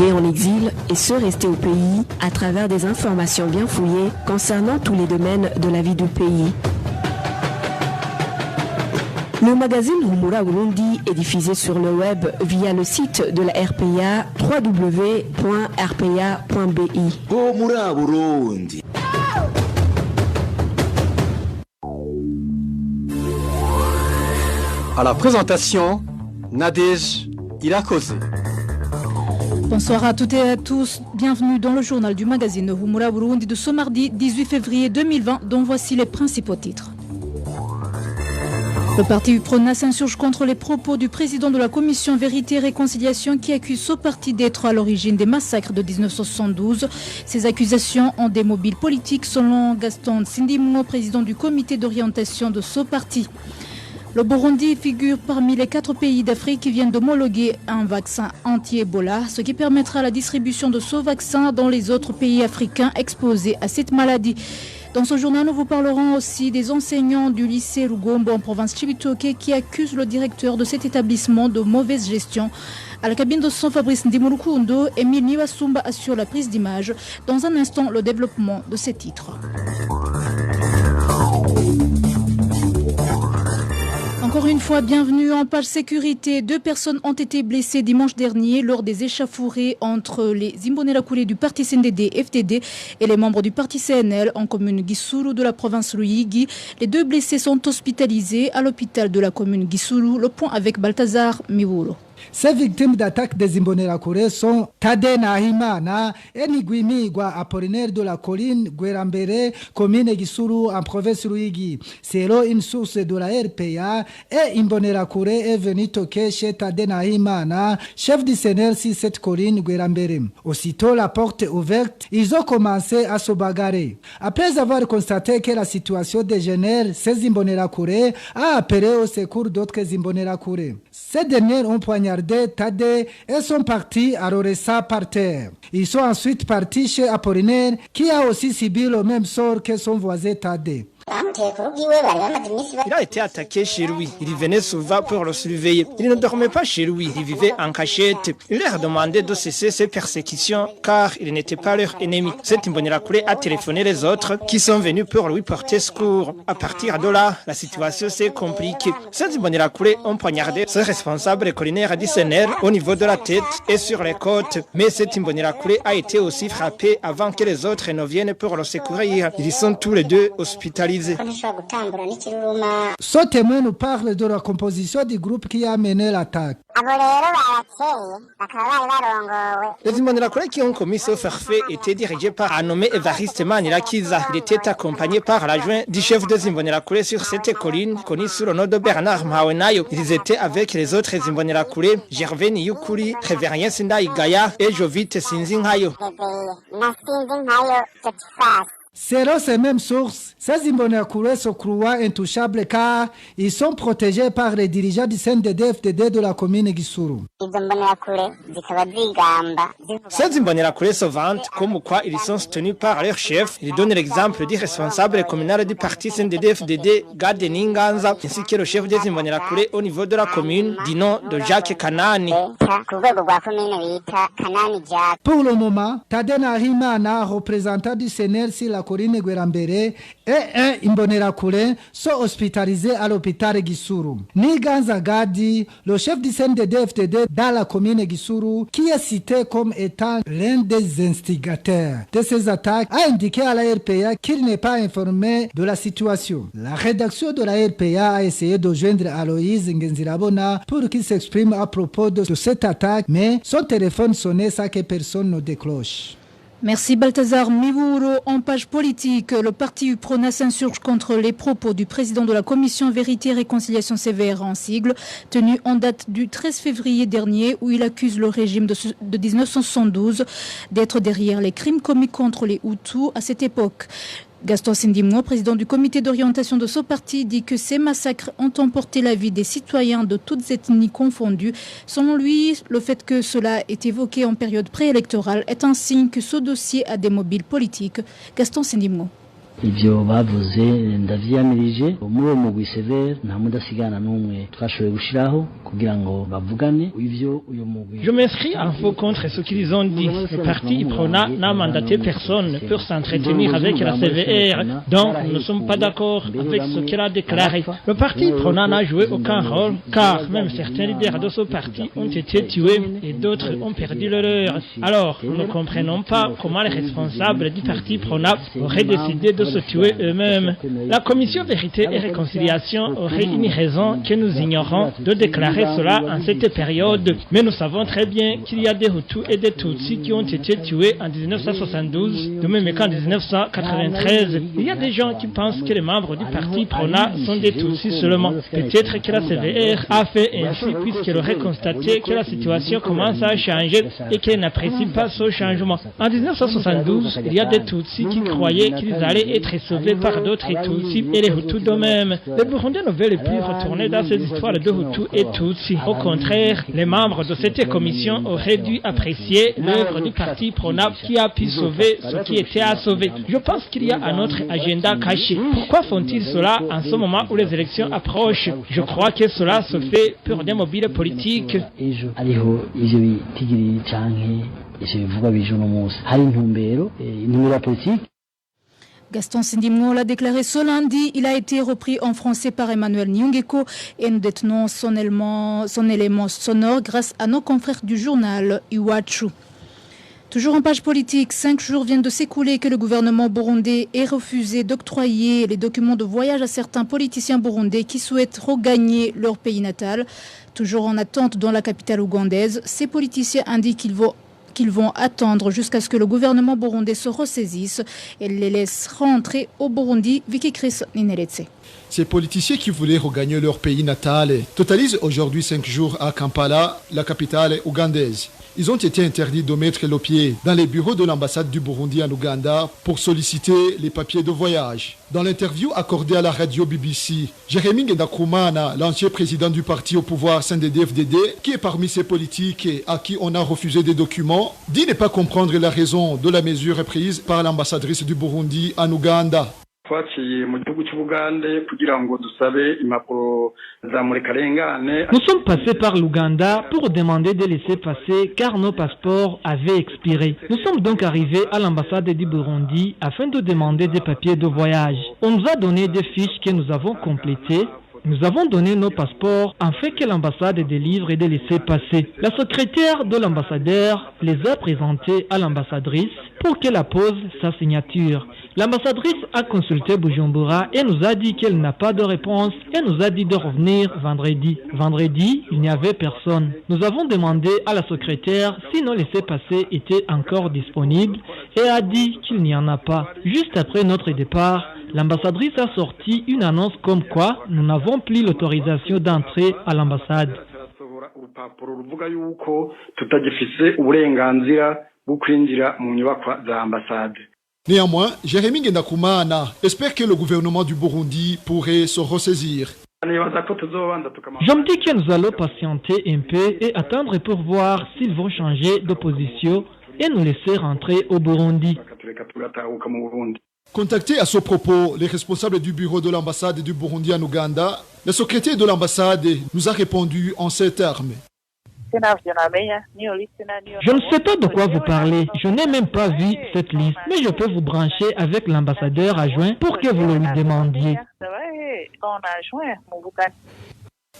en exil et ceux restés au pays à travers des informations bien fouillées concernant tous les domaines de la vie du pays. Le magazine Humura Burundi est diffusé sur le web via le site de la RPA www.rpa.bi. Humura Burundi. À la présentation, Nadège Irakoze. Bonsoir à toutes et à tous, bienvenue dans le journal du magazine Humura Burundi de ce mardi 18 février 2020 dont voici les principaux titres. Le parti UPRONA s'insurge contre les propos du président de la commission Vérité et Réconciliation qui accuse ce parti d'être à l'origine des massacres de 1972. Ces accusations ont des mobiles politiques selon Gaston Sindimou, président du comité d'orientation de ce parti. Le Burundi figure parmi les 4 pays d'Afrique qui viennent d'homologuer un vaccin anti-Ebola, ce qui permettra la distribution de ce vaccin dans les autres pays africains exposés à cette maladie. Dans ce journal, nous vous parlerons aussi des enseignants du lycée Rugombo en province Chibitoke qui accusent le directeur de cet établissement de mauvaise gestion. À la cabine de son Fabrice Ndimurukundo, Emile Niwasumba assure la prise d'image. Dans un instant, le développement de ces titres. Encore une fois, bienvenue en page sécurité. 2 personnes ont été blessées dimanche dernier lors des échauffourées entre les Imbonerakure du parti CNDD-FDD et les membres du parti CNL en commune Gisuru de la province Ruyigi. Les 2 blessés sont hospitalisés à l'hôpital de la commune Gisuru. Le point avec Balthazar Miwuro. Ces victimes d'attaques des Imbonerakure sont Tade Nahimana et Niguimigwa Apollinaire de la colline Guerambere, commune Gisuru en province Ruyigi. Selon une source de la RPA, et Imbonerakure est venu toquer chez Tade Nahimana, chef du CNL sur cette colline Guerambere. Aussitôt la porte ouverte, ils ont commencé à se bagarrer. Après avoir constaté que la situation dégénère, ces Imbonerakure a appelé au secours d'autres Imbonerakure. Ces derniers ont poignardé Tade et sont partis à Roressa par terre. Ils sont ensuite partis chez Apollinaire qui a aussi subi le même sort que son voisin Tade. Il a été attaqué chez lui. Il venait souvent pour le surveiller. Il ne dormait pas chez lui. Il vivait en cachette. Il leur a demandé de cesser ses persécutions car il n'était pas leur ennemi. Cet Imbonerakure a téléphoné les autres qui sont venus pour lui porter secours. À partir de là, la situation s'est compliquée. Ces Imbonerakure ont poignardé ce responsable collinaire du CNR au niveau de la tête et sur les côtes. Mais cet Imbonerakure a été aussi frappé avant que les autres ne viennent pour le secourir. Ils sont tous les 2 hospitalisés. Ce témoin nous parle de la composition du groupe qui a mené l'attaque. Les Imbonerakure qui ont commis ce forfait étaient dirigés par un nommé Evariste Manirakiza. Il était accompagné par l'adjoint du chef des Imbonerakure sur cette colline, connu sous le nom de Bernard Mawenayo. Ils étaient avec les autres Imbonerakure, Gervais Niyukuri, Révérien Sinda Igaya et Jovite Sinzinhayo. Selon ces mêmes sources, ces Imbonerakure se croient intouchables car ils sont protégés par les dirigeants du CNDD-FDD de la commune Gisuru. Ces Imbonerakure se vantent comme quoi ils sont soutenus par leur chef. Ils donnent l'exemple du responsable communal du parti CNDD-FDD, Gade Ninganza, ainsi que le chef des Imbonerakure au niveau de la commune, du nom de Jacques Kanani. Pour le moment, Tade Nahimana, représentant du CNL sur la colline Guerambere, et un Imbonerakure sont hospitalisés à l'hôpital Gisuru. Niganza Gadi, le chef du CNDD-FDD dans la commune Gisuru, qui est cité comme étant l'un des instigateurs de ces attaques, a indiqué à la RPA qu'il n'est pas informé de la situation. La rédaction de la RPA a essayé de joindre Aloïse Ngenzirabona pour qu'il s'exprime à propos de cette attaque, mais son téléphone sonnait sans que personne ne décroche. Merci Balthazar Miwuro. En page politique, le parti UPRONA s'insurge contre les propos du président de la commission Vérité et Réconciliation CVR en sigle, tenu en date du 13 février dernier où il accuse le régime de 1972 d'être derrière les crimes commis contre les Hutus à cette époque. Gaston Sindimou, président du comité d'orientation de ce parti, dit que ces massacres ont emporté la vie des citoyens de toutes ethnies confondues. Selon lui, le fait que cela est évoqué en période préélectorale est un signe que ce dossier a des mobiles politiques. Gaston Sindimou. ivyo bavuze ndavyiyamirije muri uwo mugwi severe nta mudasigana n'umwe twashoboye gushiraho kugira ngo bavugane ivyo uyo mugwi. Je m'inscris en faux contre ce qu'ils ont dit. Le parti IPRONA n'a mandaté personne pour s'entretenir avec la CVR, donc nous ne sommes pas d'accord avec ce qu'elle a déclaré. Le parti IPRONA n'a joué aucun rôle, car même certains leaders de ce parti ont été tués et d'autres ont perdu le leur. Alors, nous ne comprenons pas comment les responsables du parti IPRONA auraient décidé de se tuer eux-mêmes. La commission Vérité et Réconciliation aurait une raison que nous ignorons de déclarer cela en cette période, mais nous savons très bien qu'il y a des Hutus et des Tutsis qui ont été tués en 1972, de même qu'en 1993. Il y a des gens qui pensent que les membres du parti IPRONA sont des Tutsis seulement. Peut-être que la CVR a fait ainsi puisqu'elle aurait constaté que la situation commence à changer et qu'elle n'apprécie pas ce changement. En 1972, il y a des Tutsis qui croyaient qu'ils allaient être sauvés par d'autres Tutsis et les Hutus d'eux-mêmes. Les Burundais ne veulent plus retourner dans ces histoires de Hutus et Tutsis. Au contraire, les membres de cette commission auraient dû apprécier l'œuvre du parti IPRONA qui a pu sauver ce qui était à sauver. Je pense qu'il y a un autre agenda caché. Pourquoi font-ils cela en ce moment où les élections approchent? Je crois que cela se fait pour des mobiles politiques. Gaston Sindimgo l'a déclaré ce lundi. Il a été repris en français par Emmanuel Nyongeko et nous détenons son élément sonore grâce à nos confrères du journal Iwachu. Toujours en page politique, 5 jours viennent de s'écouler que le gouvernement burundais ait refusé d'octroyer les documents de voyage à certains politiciens burundais qui souhaitent regagner leur pays natal. Toujours en attente dans la capitale ougandaise, ces politiciens indiquent qu'ils vont attendre jusqu'à ce que le gouvernement burundais se ressaisisse et les laisse rentrer au Burundi. Vicky Chris Nineretse. Ces politiciens qui voulaient regagner leur pays natal totalisent aujourd'hui 5 jours à Kampala, la capitale ougandaise. Ils ont été interdits de mettre le pied dans les bureaux de l'ambassade du Burundi en Ouganda pour solliciter les papiers de voyage. Dans l'interview accordée à la radio BBC, Jérémy Ngendakumana, l'ancien président du parti au pouvoir CNDD-FDD, qui est parmi ces politiques à qui on a refusé des documents, dit ne pas comprendre la raison de la mesure prise par l'ambassadrice du Burundi en Ouganda. Nous sommes passés par l'Ouganda pour demander de laisser passer car nos passeports avaient expiré. Nous sommes donc arrivés à l'ambassade du Burundi afin de demander des papiers de voyage. On nous a donné des fiches que nous avons complétées. Nous avons donné nos passeports afin que l'ambassade délivre et de laisser passer. La secrétaire de l'ambassadeur les a présentés à l'ambassadrice pour qu'elle appose sa signature. L'ambassadrice a consulté Bujumbura et nous a dit qu'elle n'a pas de réponse et nous a dit de revenir vendredi. Vendredi, il n'y avait personne. Nous avons demandé à la secrétaire si nos laissez-passer étaient encore disponibles et a dit qu'il n'y en a pas. Juste après notre départ, l'ambassadrice a sorti une annonce comme quoi nous n'avons plus l'autorisation d'entrer à l'ambassade. Néanmoins, Jérémy Ngendakumana espère que le gouvernement du Burundi pourrait se ressaisir. Je me dis que nous allons patienter un peu et attendre pour voir s'ils vont changer de position et nous laisser rentrer au Burundi. Contacté à ce propos, les responsables du bureau de l'ambassade du Burundi en Ouganda, le secrétaire de l'ambassade nous a répondu en ces termes. Je ne sais pas de quoi vous parlez. Je n'ai même pas vu cette liste. Mais je peux vous brancher avec l'ambassadeur adjoint pour que vous le lui demandiez.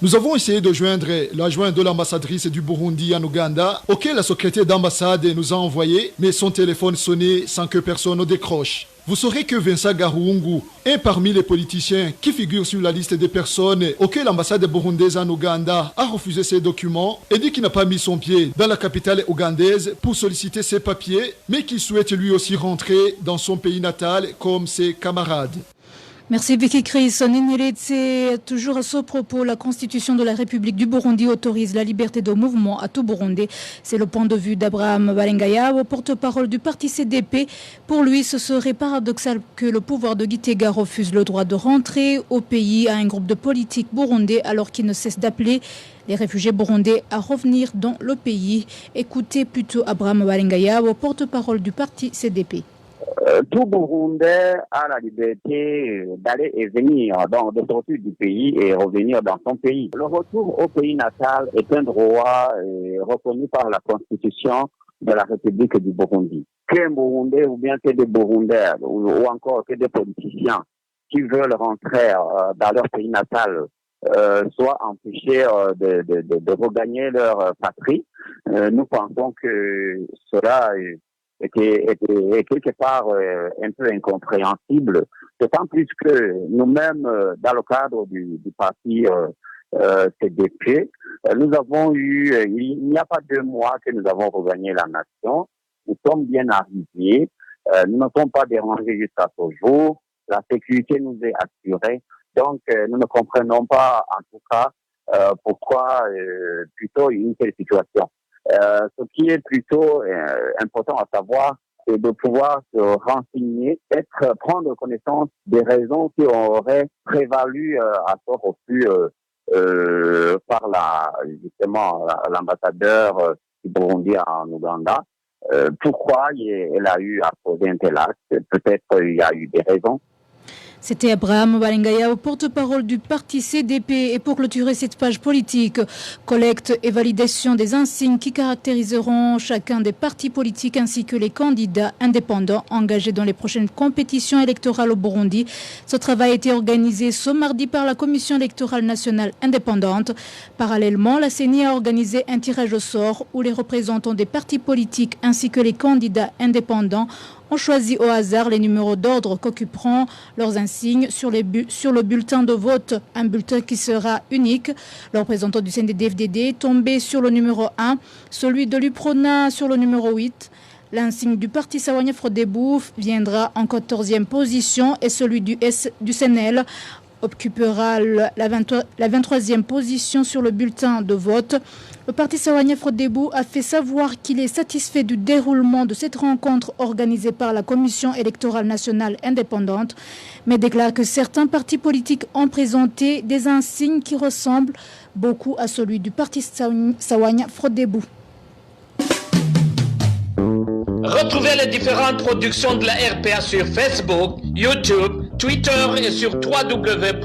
Nous avons essayé de joindre l'adjoint de l'ambassadrice du Burundi en Ouganda, auquel la secrétaire d'ambassade nous a envoyé, mais son téléphone sonnait sans que personne ne décroche. Vous saurez que Vincent Garuungu est parmi les politiciens qui figurent sur la liste des personnes auxquelles l'ambassade burundaise en Ouganda a refusé ses documents et dit qu'il n'a pas mis son pied dans la capitale ougandaise pour solliciter ses papiers, mais qu'il souhaite lui aussi rentrer dans son pays natal comme ses camarades. Merci Vicky Chris. Nineretse, toujours à ce propos, la Constitution de la République du Burundi autorise la liberté de mouvement à tout Burundais. C'est le point de vue d'Abraham Balengaya, porte-parole du parti CDP. Pour lui, ce serait paradoxal que le pouvoir de Gitega refuse le droit de rentrer au pays à un groupe de politiques burundais alors qu'il ne cesse d'appeler les réfugiés burundais à revenir dans le pays. Écoutez plutôt Abraham Balengaya, porte-parole du parti CDP. Tout Burundais a la liberté d'aller et venir, donc de sortir du pays et revenir dans son pays. Le retour au pays natal est un droit reconnu par la Constitution de la République du Burundi. Qu'un Burundais ou bien que des Burundais ou encore que des politiciens qui veulent rentrer dans leur pays natal soient empêchés de regagner leur patrie, nous pensons que cela est quelque part un peu incompréhensible, d'autant plus que nous-mêmes, dans le cadre du parti CDP, nous avons eu, il n'y a pas 2 mois que nous avons regagné la nation, nous sommes bien arrivés, nous ne sommes pas dérangés jusqu'à ce jour, la sécurité nous est assurée, donc nous ne comprenons pas en tout cas pourquoi plutôt une telle situation. Ce qui est plutôt important à savoir, c'est de pouvoir se renseigner, prendre connaissance des raisons qui auraient prévalu à ce refus par l'ambassadeur du Burundi en Ouganda. Pourquoi elle a eu à poser un tel acte? Peut-être il y a eu des raisons. C'était Abraham Balengaya, porte-parole du parti CDP. Et pour clôturer cette page politique, collecte et validation des insignes qui caractériseront chacun des partis politiques ainsi que les candidats indépendants engagés dans les prochaines compétitions électorales au Burundi. Ce travail a été organisé ce mardi par la Commission électorale nationale indépendante. Parallèlement, la CENI a organisé un tirage au sort où les représentants des partis politiques ainsi que les candidats indépendants ont choisi au hasard les numéros d'ordre qu'occuperont leurs insignes sur le bulletin de vote, un bulletin qui sera unique. Le représentant du CNDD-FDD est tombé sur le numéro 1, celui de l'UPRONA sur le numéro 8. L'insigne du parti Sawanya Frodebou viendra en 14e position et celui du CNL occupera la 23e position sur le bulletin de vote. Le parti Sawanya Frodebou a fait savoir qu'il est satisfait du déroulement de cette rencontre organisée par la Commission électorale nationale indépendante, mais déclare que certains partis politiques ont présenté des insignes qui ressemblent beaucoup à celui du parti Sawanya Frodebou. Retrouvez les différentes productions de la RPA sur Facebook, YouTube, Twitter et sur www.rpa.bi.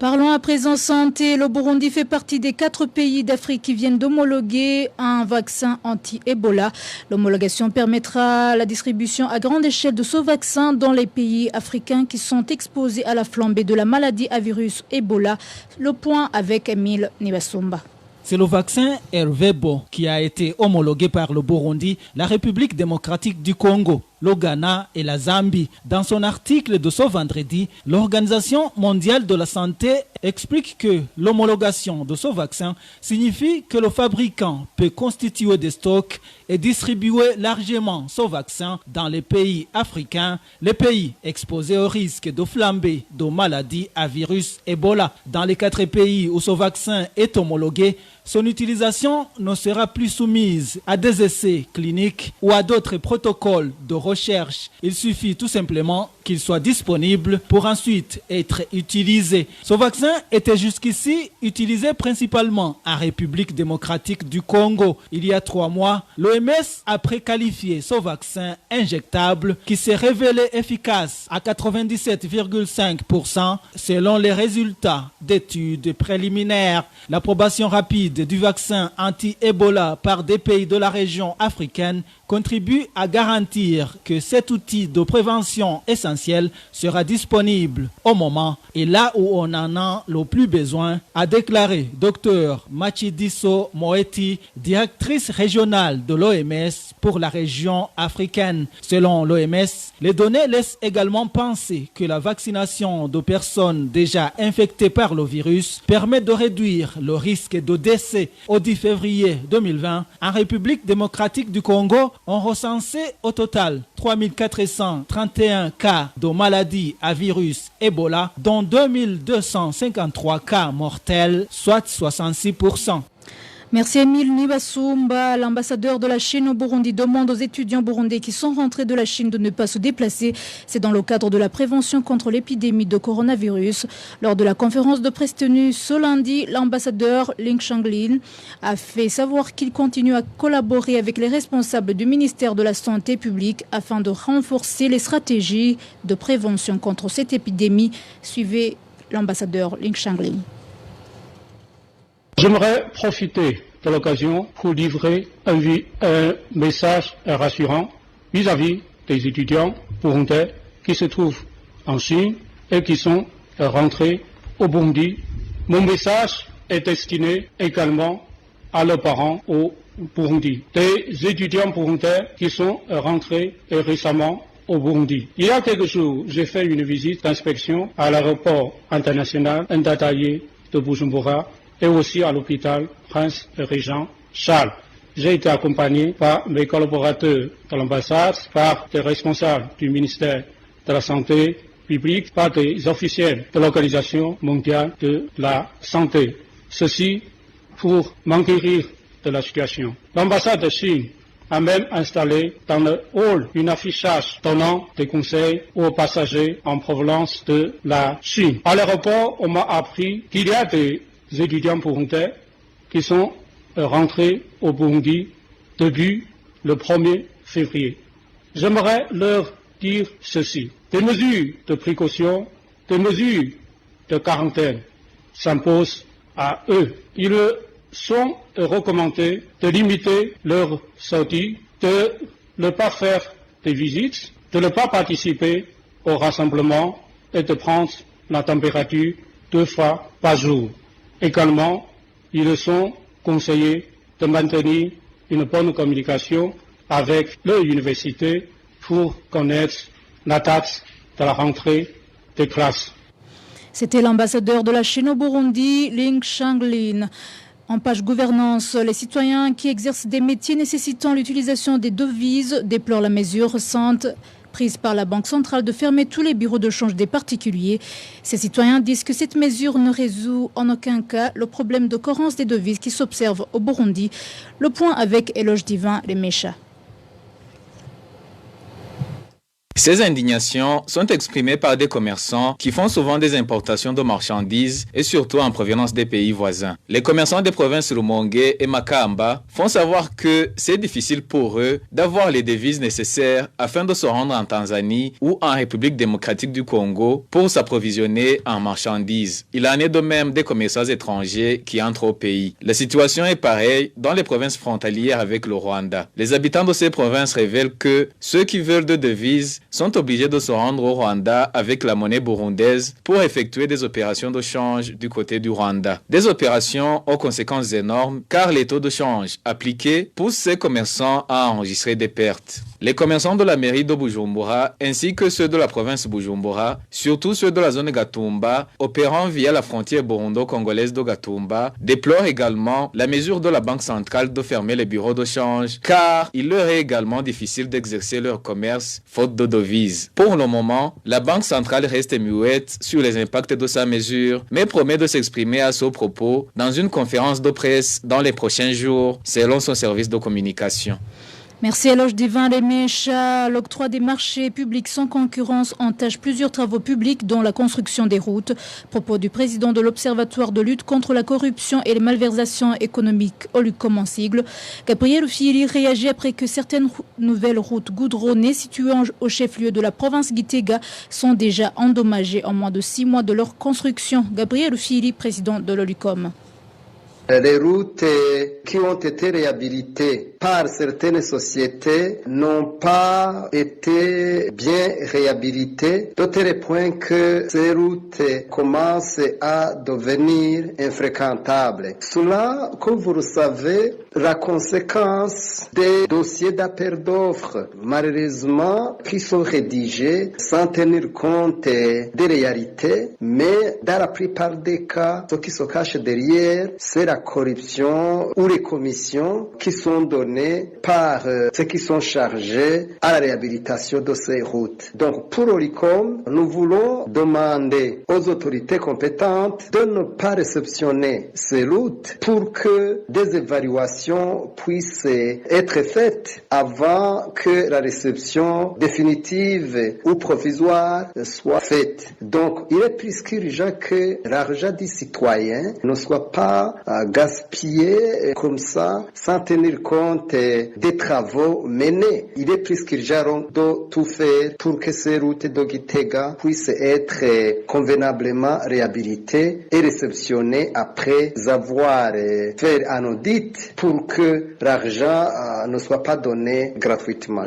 Parlons à présent santé. Le Burundi fait partie des 4 pays d'Afrique qui viennent d'homologuer un vaccin anti-Ebola. L'homologation permettra la distribution à grande échelle de ce vaccin dans les pays africains qui sont exposés à la flambée de la maladie à virus Ebola. Le point avec Emile Nibasumba. C'est le vaccin Ervebo qui a été homologué par le Burundi, la République démocratique du Congo, le Ghana et la Zambie. Dans son article de ce vendredi, l'Organisation mondiale de la santé explique que l'homologation de ce vaccin signifie que le fabricant peut constituer des stocks et distribuer largement ce vaccin dans les pays africains, les pays exposés au risque de flambée de maladies à virus Ebola. Dans les 4 pays où ce vaccin est homologué, son utilisation ne sera plus soumise à des essais cliniques ou à d'autres protocoles de recherche. Il suffit tout simplement qu'il soit disponible pour ensuite être utilisé. Ce vaccin était jusqu'ici utilisé principalement en République démocratique du Congo. Il y a 3 mois, l'OMS a préqualifié ce vaccin injectable qui s'est révélé efficace à 97,5% selon les résultats d'études préliminaires. L'approbation rapide du vaccin anti-Ebola par des pays de la région africaine contribue à garantir que cet outil de prévention essentiel sera disponible au moment et là où on en a le plus besoin, a déclaré Dr Machidiso Moeti, directrice régionale de l'OMS pour la région africaine. Selon l'OMS, les données laissent également penser que la vaccination de personnes déjà infectées par le virus permet de réduire le risque de décès. Au 10 février 2020, en République démocratique du Congo, on recensait au total 3431 cas de maladies à virus Ebola, dont 2253 cas mortels, soit 66%. Merci Emile Nibasumba. L'ambassadeur de la Chine au Burundi demande aux étudiants burundais qui sont rentrés de la Chine de ne pas se déplacer. C'est dans le cadre de la prévention contre l'épidémie de coronavirus. Lors de la conférence de presse tenue ce lundi, l'ambassadeur Ling Shanglin a fait savoir qu'il continue à collaborer avec les responsables du ministère de la Santé publique afin de renforcer les stratégies de prévention contre cette épidémie. Suivez l'ambassadeur Ling Shanglin. J'aimerais profiter de l'occasion pour livrer un message rassurant vis-à-vis des étudiants burundais qui se trouvent en Chine et qui sont rentrés au Burundi. Mon message est destiné également à leurs parents au Burundi. Des étudiants burundais qui sont rentrés récemment au Burundi. Il y a quelques jours, j'ai fait une visite d'inspection à l'aéroport international Ndadaye de Bujumbura et aussi à l'hôpital Prince Régent Charles. J'ai été accompagné par mes collaborateurs de l'ambassade, par des responsables du ministère de la Santé publique, par des officiels de l'Organisation mondiale de la santé. Ceci pour m'enquérir de la situation. L'ambassade de Chine a même installé dans le hall un affichage donnant des conseils aux passagers en provenance de la Chine. À l'aéroport, on m'a appris qu'il y a des étudiants burundais qui sont rentrés au Burundi depuis le 1er février. J'aimerais leur dire ceci. Des mesures de précaution, des mesures de quarantaine s'imposent à eux. Ils sont recommandés de limiter leur sortie, de ne pas faire des visites, de ne pas participer au rassemblement et de prendre la température 2 fois par jour. Également, ils sont conseillés de maintenir une bonne communication avec leur université pour connaître la date de la rentrée des classes. C'était l'ambassadeur de la Chine au Burundi, Ling Shanglin. En page gouvernance, les citoyens qui exercent des métiers nécessitant l'utilisation des devises déplorent la mesure récente prise par la Banque centrale de fermer tous les bureaux de change des particuliers. Ces citoyens disent que cette mesure ne résout en aucun cas le problème de carence des devises qui s'observe au Burundi. Le point avec Éloge Divin, les Méchas. Ces indignations sont exprimées par des commerçants qui font souvent des importations de marchandises et surtout en provenance des pays voisins. Les commerçants des provinces Rumonge et Makamba font savoir que c'est difficile pour eux d'avoir les devises nécessaires afin de se rendre en Tanzanie ou en République démocratique du Congo pour s'approvisionner en marchandises. Il en est de même des commerçants étrangers qui entrent au pays. La situation est pareille dans les provinces frontalières avec le Rwanda. Les habitants de ces provinces révèlent que ceux qui veulent de devises sont obligés de se rendre au Rwanda avec la monnaie burundaise pour effectuer des opérations de change du côté du Rwanda. Des opérations aux conséquences énormes car les taux de change appliqués poussent ces commerçants à enregistrer des pertes. Les commerçants de la mairie de Bujumbura ainsi que ceux de la province Bujumbura, surtout ceux de la zone Gatumba, opérant via la frontière burundo-congolaise de Gatumba, déplorent également la mesure de la Banque centrale de fermer les bureaux de change car il leur est également difficile d'exercer leur commerce faute de devises. Pour le moment, la Banque centrale reste muette sur les impacts de sa mesure, mais promet de s'exprimer à ce propos dans une conférence de presse dans les prochains jours, selon son service de communication. Merci Éloge Divin, les Méchas. L'octroi des marchés publics sans concurrence entache plusieurs travaux publics, dont la construction des routes. Propos du président de l'Observatoire de lutte contre la corruption et les malversations économiques, Olucom en sigle. Gabriel Ufili réagit après que certaines nouvelles routes goudronnées situées au chef-lieu de la province Gitega sont déjà endommagées en moins de 6 mois de leur construction. Gabriel Ufili, président de l'Olucom. Les routes qui ont été réhabilitées par certaines sociétés n'ont pas été bien réhabilitées, d'autant point que ces routes commencent à devenir infréquentables. Cela, comme vous le savez, la conséquence des dossiers d'appel d'offres, malheureusement, qui sont rédigés sans tenir compte des réalités, mais dans la plupart des cas, ce qui se cache derrière, c'est la corruption ou les commissions qui sont données par ceux qui sont chargés à la réhabilitation de ces routes. Donc pour Oricom, nous voulons demander aux autorités compétentes de ne pas réceptionner ces routes pour que des évaluations puissent être faites avant que la réception définitive ou provisoire soit faite. Donc il est plus qu'urgent que l'argent des citoyens ne soit pas gaspillé comme ça sans tenir compte des travaux menés. Il est plus qu'urgent de tout faire pour que ces routes de Gitega puissent être convenablement réhabilitées et réceptionnées après avoir fait un audit pour que l'argent ne soit pas donné gratuitement.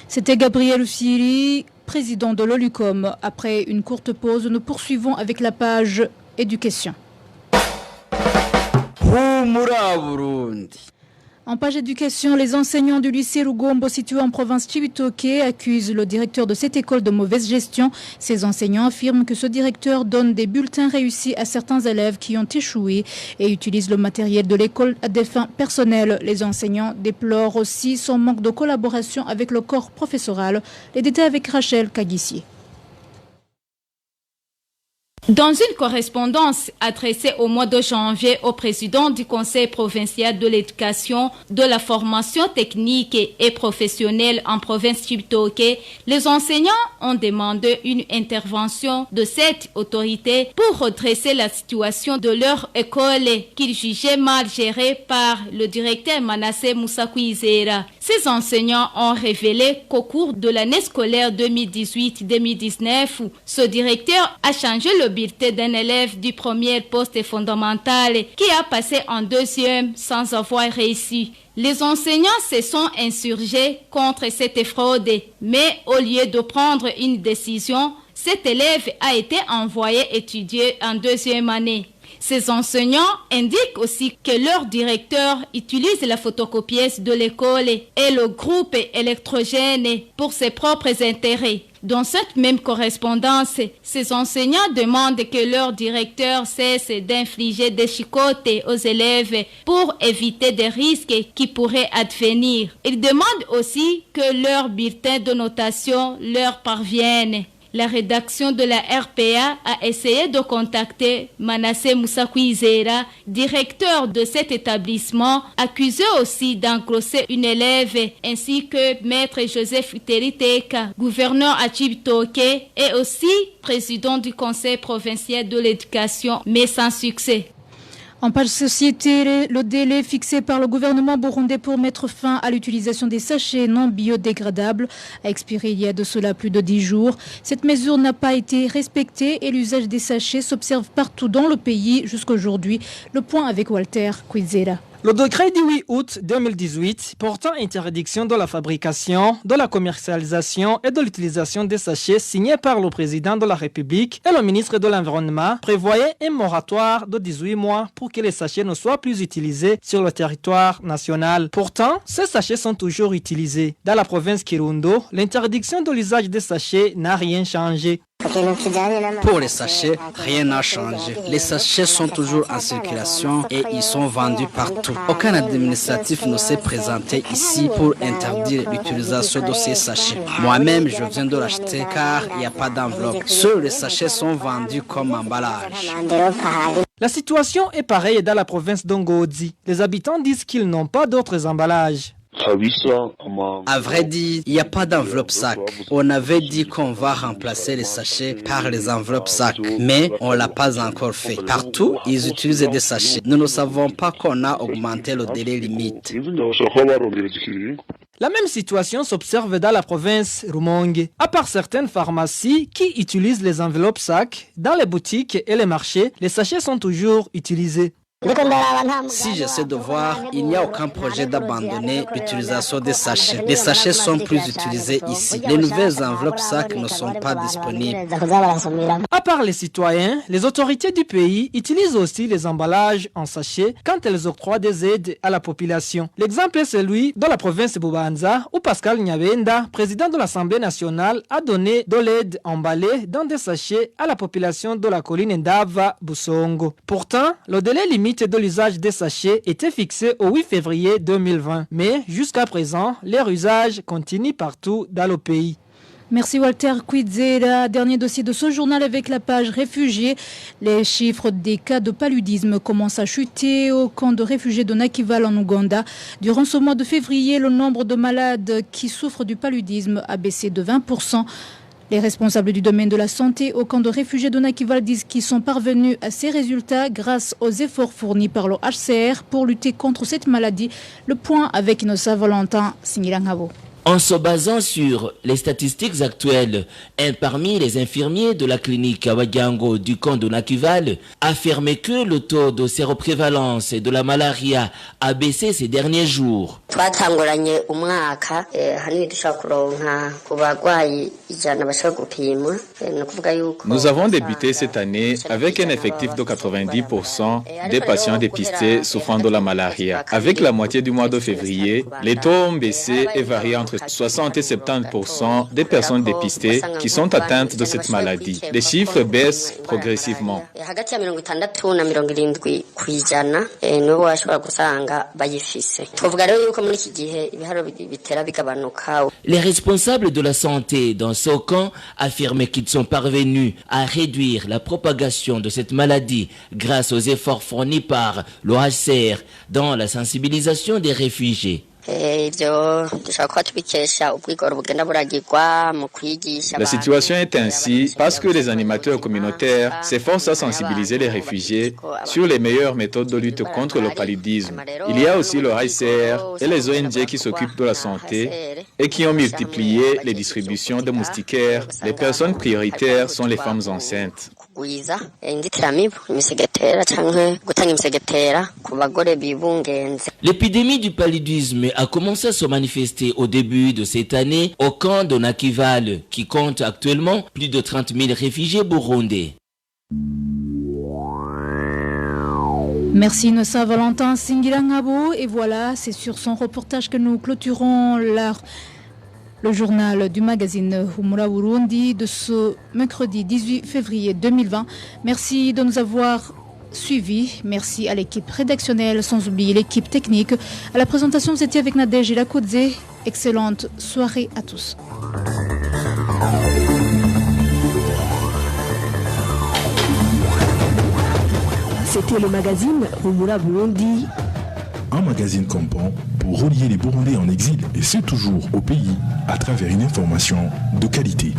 C'était Gabriel Usiri, président de l'Olucom. Après une courte pause, nous poursuivons avec la page éducation. En page éducation, les enseignants du lycée Rugombo situé en province Cibitoke accusent le directeur de cette école de mauvaise gestion. Ces enseignants affirment que ce directeur donne des bulletins réussis à certains élèves qui ont échoué et utilise le matériel de l'école à des fins personnelles. Les enseignants déplorent aussi son manque de collaboration avec le corps professoral. Les détails avec Rachel Kagissier. Dans une correspondance adressée au mois de janvier au président du Conseil provincial de l'éducation, de la formation technique et professionnelle en province Cibitoke, les enseignants ont demandé une intervention de cette autorité pour redresser la situation de leur école qu'ils jugeaient mal gérée par le directeur Manasseh Moussakwizera. Ces enseignants ont révélé qu'au cours de l'année scolaire 2018-2019, ce directeur a changé le bulletin d'un élève du premier poste fondamental qui a passé en deuxième sans avoir réussi. Les enseignants se sont insurgés contre cette fraude, mais au lieu de prendre une décision, cet élève a été envoyé étudier en deuxième année. Ces enseignants indiquent aussi que leur directeur utilise la photocopieuse de l'école et le groupe électrogène pour ses propres intérêts. Dans cette même correspondance, ces enseignants demandent que leur directeur cesse d'infliger des chicottes aux élèves pour éviter des risques qui pourraient advenir. Ils demandent aussi que leurs bulletins de notation leur parviennent. La rédaction de la RPA a essayé de contacter Manasseh Moussakwizera, directeur de cet établissement, accusé aussi d'engrosser une élève, ainsi que maître Joseph Teriteka, gouverneur à Cibitoke et aussi président du Conseil provincial de l'éducation, mais sans succès. En page société, le délai fixé par le gouvernement burundais pour mettre fin à l'utilisation des sachets non biodégradables a expiré il y a de cela plus de 10 jours. Cette mesure n'a pas été respectée et l'usage des sachets s'observe partout dans le pays jusqu'aujourd'hui. Le point avec Walter Kwizera. Le décret du 8 août 2018 portant interdiction de la fabrication, de la commercialisation et de l'utilisation des sachets signé par le président de la République et le ministre de l'Environnement prévoyait un moratoire de 18 mois pour que les sachets ne soient plus utilisés sur le territoire national. Pourtant, ces sachets sont toujours utilisés. Dans la province Kirundo, l'interdiction de l'usage des sachets n'a rien changé. Pour les sachets, rien n'a changé. Les sachets sont toujours en circulation et ils sont vendus partout. Aucun administratif ne s'est présenté ici pour interdire l'utilisation de ces sachets. Moi-même, je viens de l'acheter car il n'y a pas d'enveloppe. Seuls les sachets sont vendus comme emballage. La situation est pareille dans la province d'Ongodi. Les habitants disent qu'ils n'ont pas d'autres emballages. À vrai dire, il n'y a pas d'enveloppe sac. On avait dit qu'on va remplacer les sachets par les enveloppes sac, mais on ne l'a pas encore fait. Partout, ils utilisent des sachets. Nous ne savons pas qu'on a augmenté le délai limite. La même situation s'observe dans la province Rumonge. À part certaines pharmacies qui utilisent les enveloppes sac, dans les boutiques et les marchés, les sachets sont toujours utilisés. Si j'essaie de voir, il n'y a aucun projet d'abandonner l'utilisation des sachets. Les sachets sont plus utilisés ici. Les nouvelles enveloppes sacs ne sont pas disponibles. À part les citoyens, les autorités du pays utilisent aussi les emballages en sachets quand elles octroient des aides à la population. L'exemple est celui de la province de Bubanza où Pascal Nyabenda, président de l'Assemblée nationale, a donné de l'aide emballée dans des sachets à la population de la colline Ndava Busongo. Pourtant, le délai limite limite de l'usage des sachets était fixée au 8 février 2020. Mais jusqu'à présent, leur usage continue partout dans le pays. Merci Walter Kwizera. Dernier dossier de ce journal avec la page réfugiés. Les chiffres des cas de paludisme commencent à chuter au camp de réfugiés de Nakival en Ouganda. Durant ce mois de février, le nombre de malades qui souffrent du paludisme a baissé de 20%. Les responsables du domaine de la santé au camp de réfugiés de Nakival disent qu'ils sont parvenus à ces résultats grâce aux efforts fournis par le HCR pour lutter contre cette maladie. Le point avec Inosa Valentin Singirangabo. En se basant sur les statistiques actuelles, un parmi les infirmiers de la clinique Awadjango du camp de Nakival affirmait que le taux de séroprévalence de la malaria a baissé ces derniers jours. Nous avons débuté cette année avec un effectif de 90% des patients dépistés souffrant de la malaria. Avec la moitié du mois de février, les taux ont baissé et varient entre 60 et 70% des personnes dépistées qui sont atteintes de cette maladie. Les chiffres baissent progressivement. Les responsables de la santé dans ce camp affirment qu'ils sont parvenus à réduire la propagation de cette maladie grâce aux efforts fournis par l'OHCR dans la sensibilisation des réfugiés. La situation est ainsi parce que les animateurs communautaires s'efforcent à sensibiliser les réfugiés sur les meilleures méthodes de lutte contre le paludisme. Il y a aussi le HCR et les ONG qui s'occupent de la santé et qui ont multiplié les distributions de moustiquaires. Les personnes prioritaires sont les femmes enceintes. L'épidémie du paludisme a commencé à se manifester au début de cette année au camp de Nakival, qui compte actuellement plus de 30 000 réfugiés burundais. Merci Nossa Valentin Singirangabo. Et voilà, c'est sur son reportage que nous clôturons le journal du magazine Humura Burundi de ce mercredi 18 février 2020. Merci de nous avoir suivis. Merci à l'équipe rédactionnelle, sans oublier l'équipe technique. À la présentation, vous étiez avec Nadège Lakodze. Excellente soirée à tous. C'était le magazine Humura Burundi. Un magazine comprend pour relier les Burundais en exil et c'est toujours au pays à travers une information de qualité.